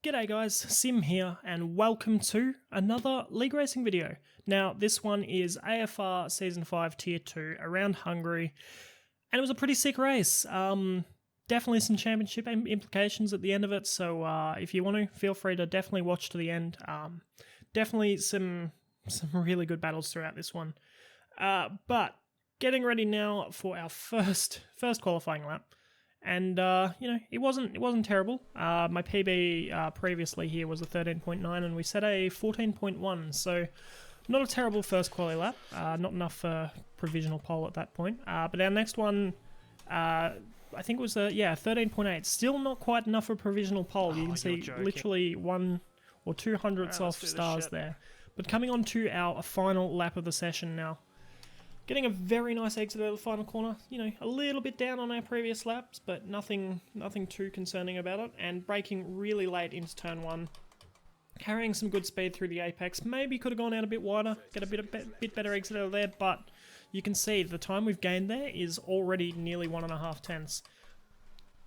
G'day guys, Sim here, and welcome to another League Racing video. Now, this one is AFR Season 5 Tier 2 around Hungary, and it was a pretty sick race. Definitely some championship implications at the end of it, so if you want to, feel free to definitely watch to the end. Definitely some really good battles throughout this one. But getting ready now for our first qualifying lap. And, it wasn't terrible. My PB previously here was a 13.9 and we set a 14.1, so not a terrible first quali lap. Not enough for provisional pole at that point. But our next one, I think it was a 13.8. Still not quite enough for provisional pole. You can see literally 1 or 2 hundredths off stars there. But coming on to our final lap of the session now. Getting a very nice exit out of the final corner, a little bit down on our previous laps, but nothing too concerning about it, and braking really late into turn 1. Carrying some good speed through the apex, maybe could have gone out a bit wider, get a bit better exit out of there, but you can see the time we've gained there is already nearly 1.5 tenths.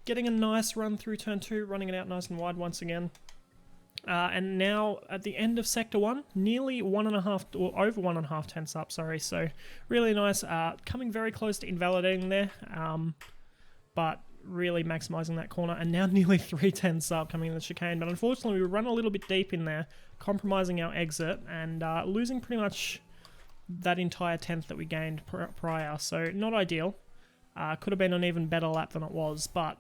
Getting a nice run through turn 2, running it out nice and wide once again. And now at the end of sector 1, nearly 1.5 or over 1.5 tenths up, sorry, so really nice, coming very close to invalidating there, but really maximising that corner, and now nearly 3 tenths up coming in the chicane, but unfortunately we run a little bit deep in there, compromising our exit, and losing pretty much that entire tenth that we gained prior, so not ideal. Could have been an even better lap than it was, but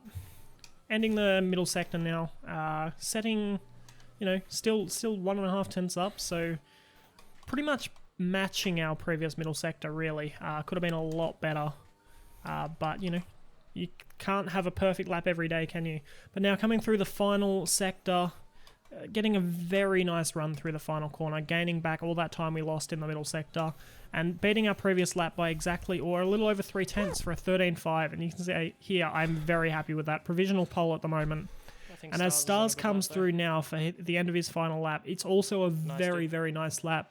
ending the middle sector now, setting... still 1.5 tenths up, so pretty much matching our previous middle sector, really. Could have been a lot better, but, you can't have a perfect lap every day, can you? But now coming through the final sector, getting a very nice run through the final corner, gaining back all that time we lost in the middle sector, and beating our previous lap by exactly, or a little over 3 tenths for a 13.5, and you can see here, I'm very happy with that. Provisional pole at the moment. And as Stars comes through now for the end of his final lap, it's also a very, very nice lap.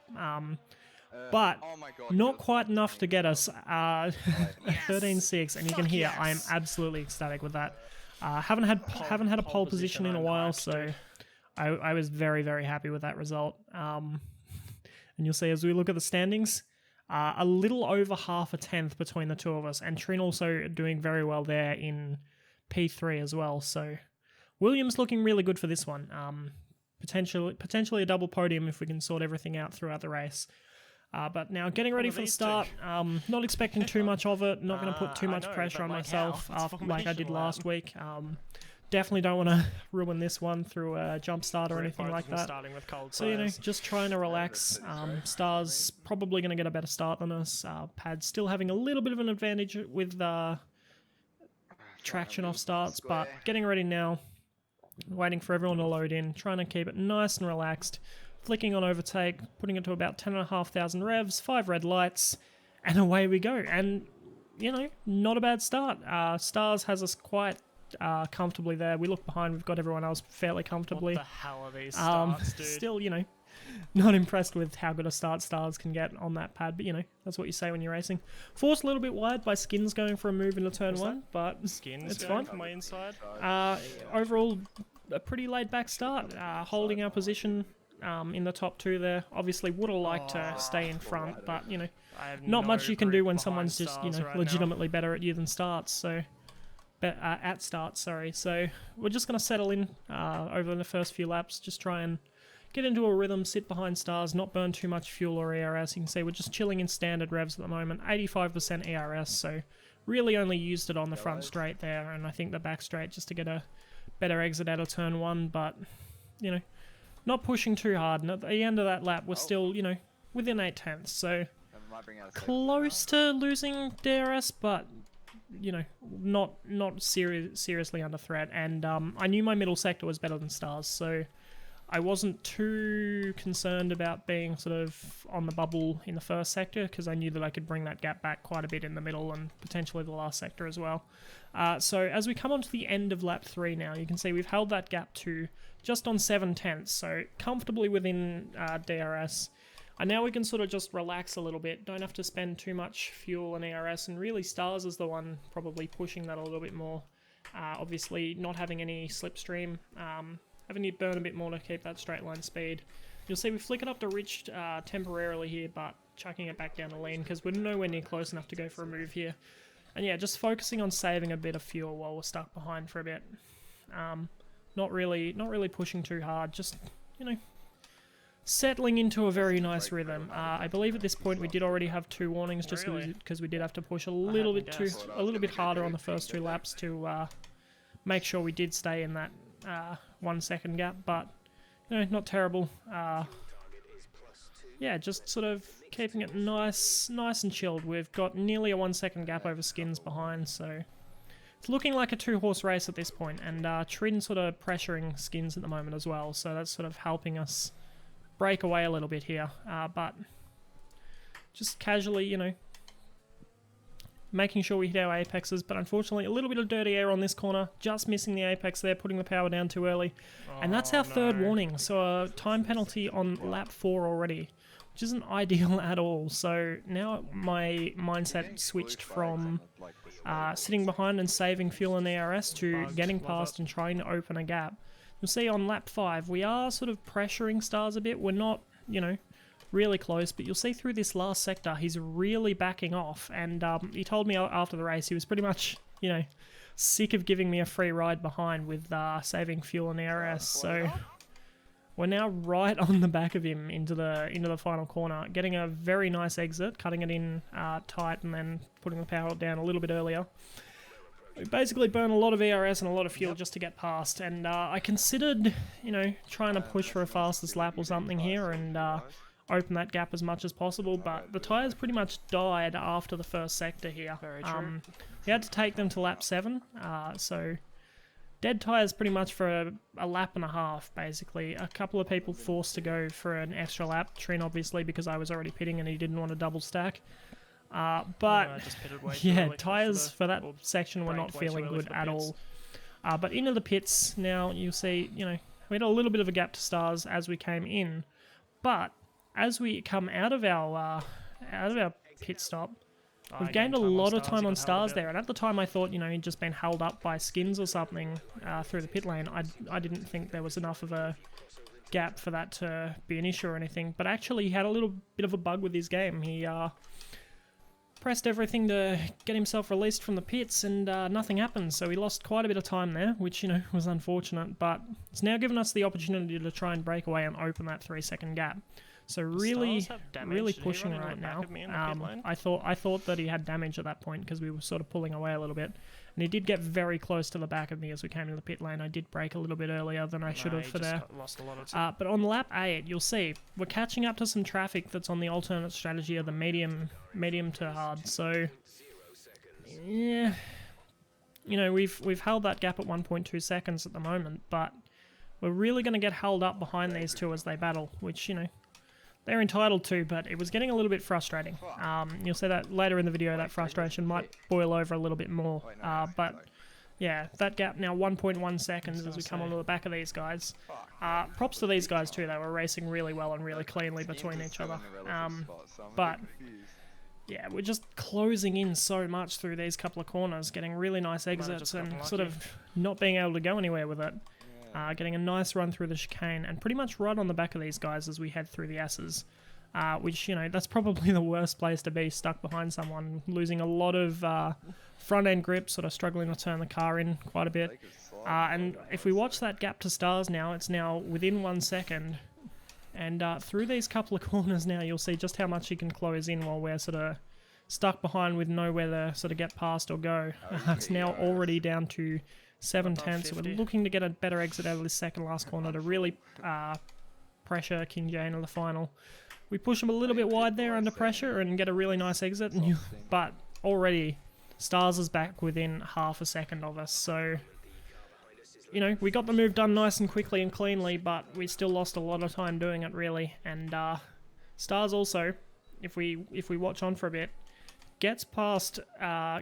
But not quite enough to get us 13.6, and you can hear I am absolutely ecstatic with that. Haven't had a pole position in a while, so I was very, very happy with that result. And you'll see as we look at the standings, a little over half a tenth between the two of us, and Trin also doing very well there in P3 as well. So Williams looking really good for this one. Potentially a double podium if we can sort everything out throughout the race. But now getting ready for the start. Not expecting too much of it. Not going to put too much pressure on myself like I did last week. Definitely don't want to ruin this one through a jump start or anything like that. So, just trying to relax. Stars probably going to get a better start than us. Pad still having a little bit of an advantage with traction off starts, but getting ready now. Waiting for everyone to load in, trying to keep it nice and relaxed, flicking on overtake, putting it to about 10,500 revs, 5 red lights, and away we go. And, not a bad start. Stars has us quite comfortably there. We look behind, we've got everyone else fairly comfortably. What the hell are these starts, dude? Still, not impressed with how good a start Stars can get on that pad, but that's what you say when you're racing. Forced a little bit wide by Skins going for a move into turn 1, but Skins it's going fine. from my inside. Overall, a pretty laid back start, holding our position in the top 2 there. Obviously would have liked to stay in front, but not much you can do when someone's just legitimately better at you than starts, so at starts, sorry. So we're just going to settle in over the first few laps, just try and get into a rhythm, sit behind Stars, not burn too much fuel or ERS. You can see we're just chilling in standard revs at the moment, 85% ERS, so really only used it on the front straight there, and I think the back straight just to get a better exit out of turn 1, but, not pushing too hard, and at the end of that lap, we're still, within 8 tenths, so close to losing DRS, but, not seriously under threat, and I knew my middle sector was better than Stars, so I wasn't too concerned about being sort of on the bubble in the first sector because I knew that I could bring that gap back quite a bit in the middle and potentially the last sector as well. So as we come on to the end of lap 3 now, you can see we've held that gap to just on 7 tenths, so comfortably within DRS. And now we can sort of just relax a little bit, don't have to spend too much fuel and ERS, and really Stars is the one probably pushing that a little bit more. Obviously not having any slipstream. having to burn a bit more to keep that straight line speed. You'll see we flick it up to rich temporarily here, but chucking it back down to lean because we're nowhere near close enough to go for a move here. And yeah, just focusing on saving a bit of fuel while we're stuck behind for a bit. Not really pushing too hard, just, you know, settling into a very nice rhythm. I believe at this point we did already have 2 warnings, just because we did have to push a little bit harder on the first 2 laps to make sure we did stay in that 1 second gap. But you know, not terrible. Yeah, just sort of keeping it nice and chilled. We've got nearly a 1 second gap over Skins behind, so it's looking like a 2-horse race at this point. And Trin sort of pressuring Skins at the moment as well, so that's sort of helping us break away a little bit here. But just casually, you know, making sure we hit our apexes, but unfortunately a little bit of dirty air on this corner, just missing the apex there, putting the power down too early. And that's our 3rd warning, so a time penalty on lap 4 already, which isn't ideal at all. So now my mindset switched from sitting behind and saving fuel in ERS to getting past and trying to open a gap. You'll see on lap 5 we are sort of pressuring Stars a bit. We're not, you know, really close, but you'll see through this last sector he's really backing off, and he told me after the race he was pretty much, you know, sick of giving me a free ride behind with saving fuel in ERS. So we're now right on the back of him into the final corner, getting a very nice exit, cutting it in tight and then putting the power down a little bit earlier. We basically burn a lot of ERS and a lot of fuel just to get past, and I considered, you know, trying to push for a fastest lap or something here and open that gap as much as possible, but the tyres pretty much died after the first sector here. Very true. We had to take them to lap 7, so dead tyres pretty much for a lap and a half, basically. A couple of people forced to go for an extra lap, Trin obviously because I was already pitting and he didn't want to double stack. But yeah, tyres for that section were not feeling good at all. But into the pits now, you'll see, you know, we had a little bit of a gap to Stars as we came in, but as we come out of our pit stop, we've gained a lot of time on Stars there. And at the time I thought, you know, he'd just been held up by Skins or something through the pit lane. I didn't think there was enough of a gap for that to be an issue or anything. But actually he had a little bit of a bug with his game. He pressed everything to get himself released from the pits, and nothing happened. So he lost quite a bit of time there, which, you know, was unfortunate. But it's now given us the opportunity to try and break away and open that 3-second gap. So really pushing right now. I thought that he had damage at that point because we were sort of pulling away a little bit, and he did get very close to the back of me as we came into the pit lane. I did brake a little bit earlier than I should have for there. Lost a lot of time. But on lap 8, you'll see we're catching up to some traffic that's on the alternate strategy of the medium to hard. So yeah, you know, we've held that gap at 1.2 seconds at the moment, but we're really going to get held up behind these two as they battle, which, you know, they're entitled to, but it was getting a little bit frustrating. You'll see that later in the video, that frustration might boil over a little bit more. But yeah, that gap now 1.1 seconds as we come onto the back of these guys. Props to these guys too, they were racing really well and really cleanly between each other. But yeah, we're just closing in so much through these couple of corners, getting really nice exits and sort of not being able to go anywhere with it. Getting a nice run through the chicane and pretty much right on the back of these guys as we head through the S's, which, you know, that's probably the worst place to be, stuck behind someone, losing a lot of front end grip, sort of struggling to turn the car in quite a bit. And if we watch that gap to Stars now, it's now within 1 second, and through these couple of corners now you'll see just how much he can close in while we're sort of stuck behind with nowhere to sort of get past or go. It's now already down to 7/10, so we're looking to get a better exit out of this second last corner to really pressure King J into the final. We push him a little bit wide there under pressure and get a really nice exit, but already Stars is back within half a second of us, so, you know, we got the move done nice and quickly and cleanly, but we still lost a lot of time doing it, really. And Stars also, if we watch on for a bit, gets past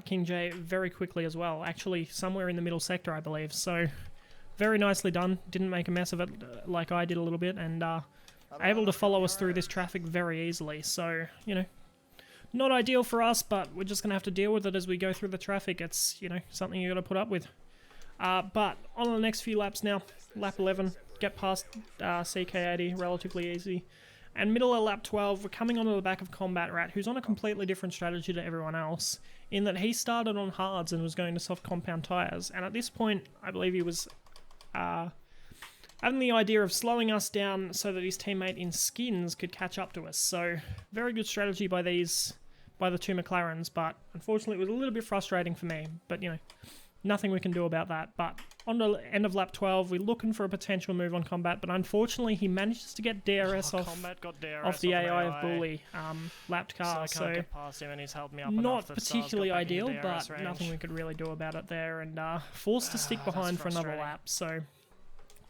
King J very quickly as well, actually somewhere in the middle sector, I believe. So very nicely done, didn't make a mess of it like I did a little bit, and able to follow us through this traffic very easily. So, you know, not ideal for us, but we're just going to have to deal with it as we go through the traffic. It's, you know, something you got to put up with. But on the next few laps now, lap 11, get past CK80 relatively easy. And middle of lap 12, we're coming onto the back of Combat Rat, who's on a completely different strategy to everyone else, in that he started on hards and was going to soft compound tyres. And at this point, I believe he was having the idea of slowing us down so that his teammate in skins could catch up to us. So, very good strategy by the two McLarens, but unfortunately it was a little bit frustrating for me. But, you know, nothing we can do about that. But on the end of lap 12, we're looking for a potential move on Combat, but unfortunately he manages to get DRS off the AI of Bully lapped car. So I can't get past him and he's held me up not enough that particularly Star's got back into ideal, DRS but range. nothing we could really do about it there, and forced to stick behind for another frustrating. lap. So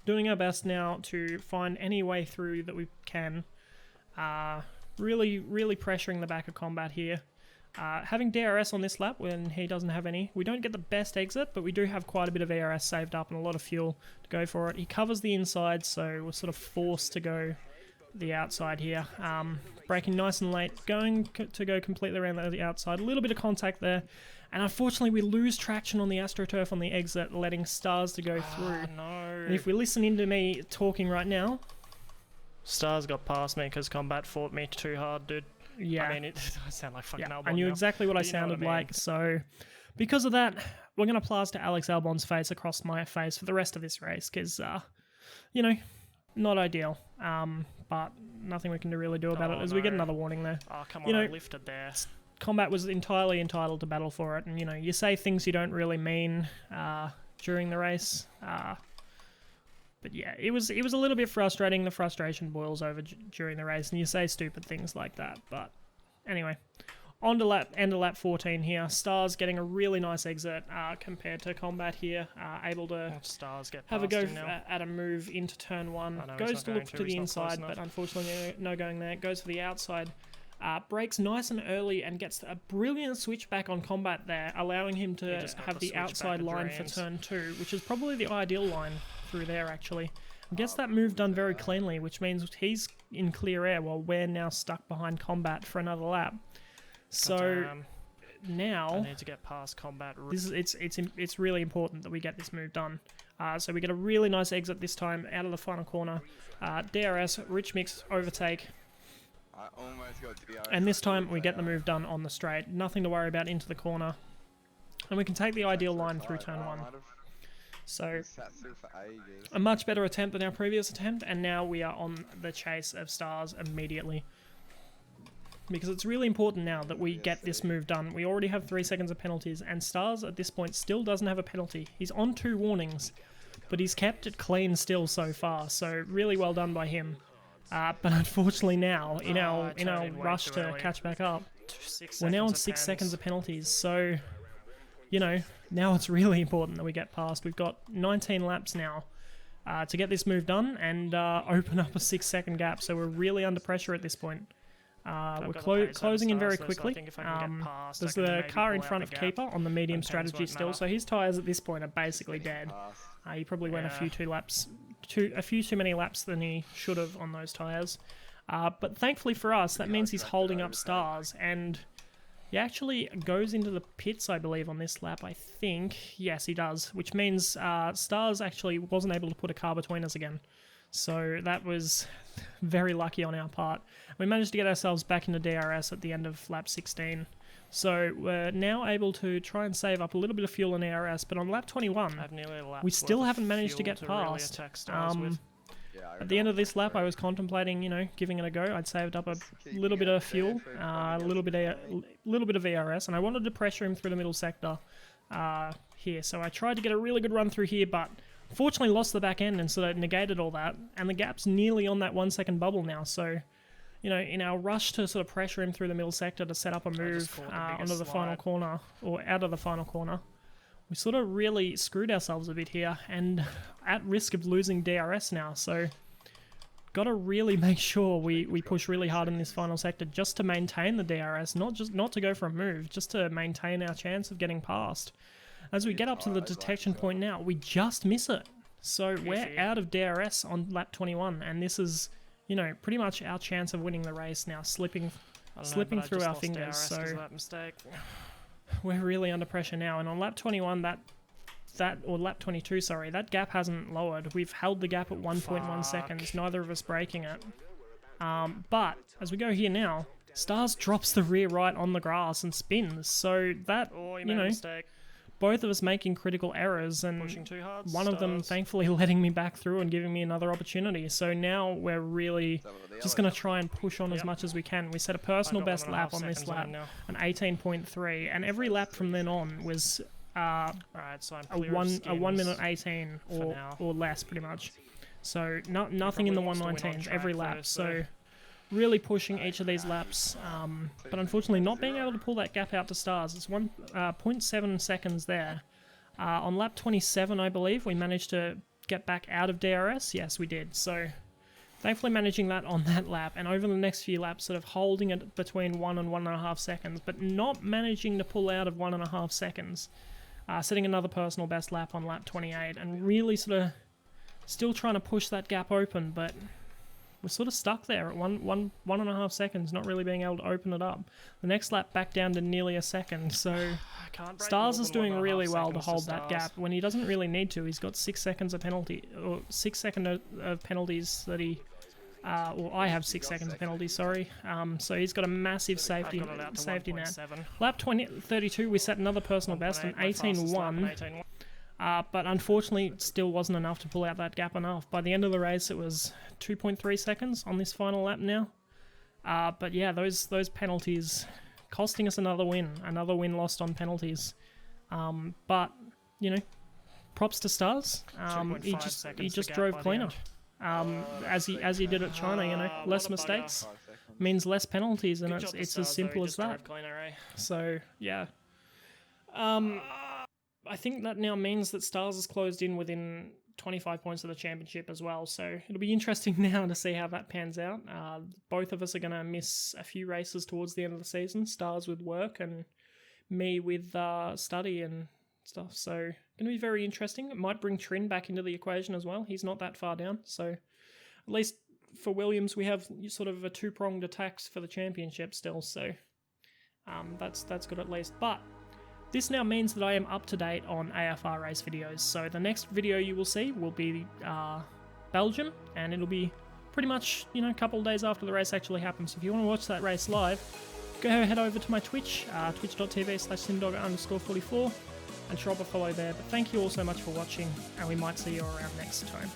doing our best now to find any way through that we can. Really pressuring the back of Combat here. Having DRS on this lap when he doesn't have any. We don't get the best exit, but we do have quite a bit of ARS saved up and a lot of fuel to go for it. He covers the inside, so we're sort of forced to go the outside here. Braking nice and late, going to go completely around the outside. A little bit of contact there. And unfortunately, we lose traction on the AstroTurf on the exit, letting Stars to go through. No. And if we listen into me talking right now... Stars got past me because Combat fought me too hard, dude. Yeah. I mean, I sound like fucking Albon I knew now. exactly what I But you know sounded what I mean. like, so because of that, we're going to plaster Alex Albon's face across my face for the rest of this race, because, you know, not ideal, but nothing we can really do about it, as we get another warning there. Oh, come on, You know, I lifted there. Combat was entirely entitled to battle for it, and, you know, you say things you don't really mean during the race, but yeah, it was a little bit frustrating. The frustration boils over during the race, and you say stupid things like that. But anyway, on to end of lap 14 here. Stars getting a really nice exit compared to Combat here. Able to Stars get have a past go him now. at a move into turn 1. I know he's Goes not to going look to, to the he's not close inside, but enough. unfortunately no going there. Goes for the outside. Brakes nice and early and gets a brilliant switch back on Combat there, allowing him to just got have the the switch back outside of line for dreams. turn 2, which is probably the ideal line through there actually. And gets that move done very cleanly, which means he's in clear air while we're now stuck behind Combat for another lap. So Damn. I now need to get past Combat. it's really important that we get this move done. So we get a really nice exit this time out of the final corner. DRS, Rich Mix overtake. I almost got DRS. And this time we get the move done on the straight. Nothing to worry about into the corner. And we can take the ideal line through turn 1. So a much better attempt than our previous attempt, and now we are on the chase of Stars immediately. Because it's really important now that we get this move done. We already have 3 seconds of penalties, and Stars at this point still doesn't have a penalty. He's on 2 warnings, but he's kept it clean still so far, so really well done by him. But unfortunately now, in our rush to catch back up, we're now on 6 seconds of penalties, so, you know, now it's really important that we get past. We've got 19 laps now to get this move done and open up a 6-second gap, so we're really under pressure at this point. We're closing in very quickly. There's the car in front of Keeper on the medium strategy still, so his tyres at this point are basically dead. He probably went a few too many laps than he should have on those tyres. But thankfully for us, that means he's holding up Stars, and he actually goes into the pits, I believe, on this lap, I think. Yes, he does, which means Stars actually wasn't able to put a car between us again. So that was very lucky on our part. We managed to get ourselves back into DRS at the end of lap 16. So we're now able to try and save up a little bit of fuel in ARS, but on lap 21, we still haven't managed to get past. At the end of this lap, I was contemplating, you know, giving it a go. I'd saved up a little bit of fuel, a little bit of ARS, and I wanted to pressure him through the middle sector here. So I tried to get a really good run through here, but fortunately lost the back end and sort of negated all that. And the gap's nearly on that 1-second bubble now, so, you know, in our rush to sort of pressure him through the middle sector to set up a move onto the final corner, or out of the final corner, we sort of really screwed ourselves a bit here, and at risk of losing DRS now, so got to really make sure we push really hard in this final sector just to maintain the DRS, not to go for a move, just to maintain our chance of getting past. As we get up to the detection point now, we just miss it. So we're out of DRS on lap 21, and this is, you know, pretty much our chance of winning the race now, slipping through our fingers. So we're really under pressure now, and on lap 21, that or lap 22, sorry, that gap hasn't lowered. We've held the gap at 1.1 seconds, neither of us breaking it. But as we go here now, Stars drops the rear right on the grass and spins. So that, Oh, you know, mistake. both of us making critical errors, and Pushing too hard. one of them thankfully letting me back through and giving me another opportunity. So now we're really just going to try and push on as much as we can. We set a personal best lap on this lap, an 18.3, and every lap from then on was Alright, so I'm a 1 minute 18 or less, pretty much. So nothing in the 119s every lap. So really pushing each of these laps, but unfortunately not being able to pull that gap out to Stars. It's 1.7 seconds there. On lap 27, I believe, we managed to get back out of DRS. Yes, we did. So thankfully managing that on that lap, and over the next few laps sort of holding it between 1 and 1.5 seconds, but not managing to pull out of 1.5 seconds. Setting another personal best lap on lap 28, and really sort of still trying to push that gap open, but we're sort of stuck there at 1.5 seconds, not really being able to open it up. The next lap back down to nearly a second, so Stars is doing really well to hold that gap when he doesn't really need to. He's got 6 seconds of penalty, or 6 seconds of penalties that he, well, I have 6 seconds of penalties, sorry. So he's got a massive safety net. Lap 32, we set another personal best, an 18.1. But unfortunately, it still wasn't enough to pull out that gap enough. By the end of the race, it was 2.3 seconds on this final lap now. But yeah, those penalties costing us another win lost on penalties. But, you know, props to Stars. He just drove cleaner. As he did at China, you know, less mistakes means less penalties, and it's as simple as that. So, yeah. I think that now means that Stars is closed in within 25 points of the championship as well, so it'll be interesting now to see how that pans out. Both of us are going to miss a few races towards the end of the season, Stars with work and me with study and stuff, so going to be very interesting. It might bring Trin back into the equation as well. He's not that far down, so at least for Williams we have sort of a two-pronged attack for the championship still, so that's good at least. But this now means that I am up to date on AFR race videos, so the next video you will see will be Belgium, and it'll be pretty much, you know, a couple of days after the race actually happens. So if you want to watch that race live, go head over to my Twitch, twitch.tv/simdogger_44, and drop a follow there. But thank you all so much for watching, and we might see you around next time.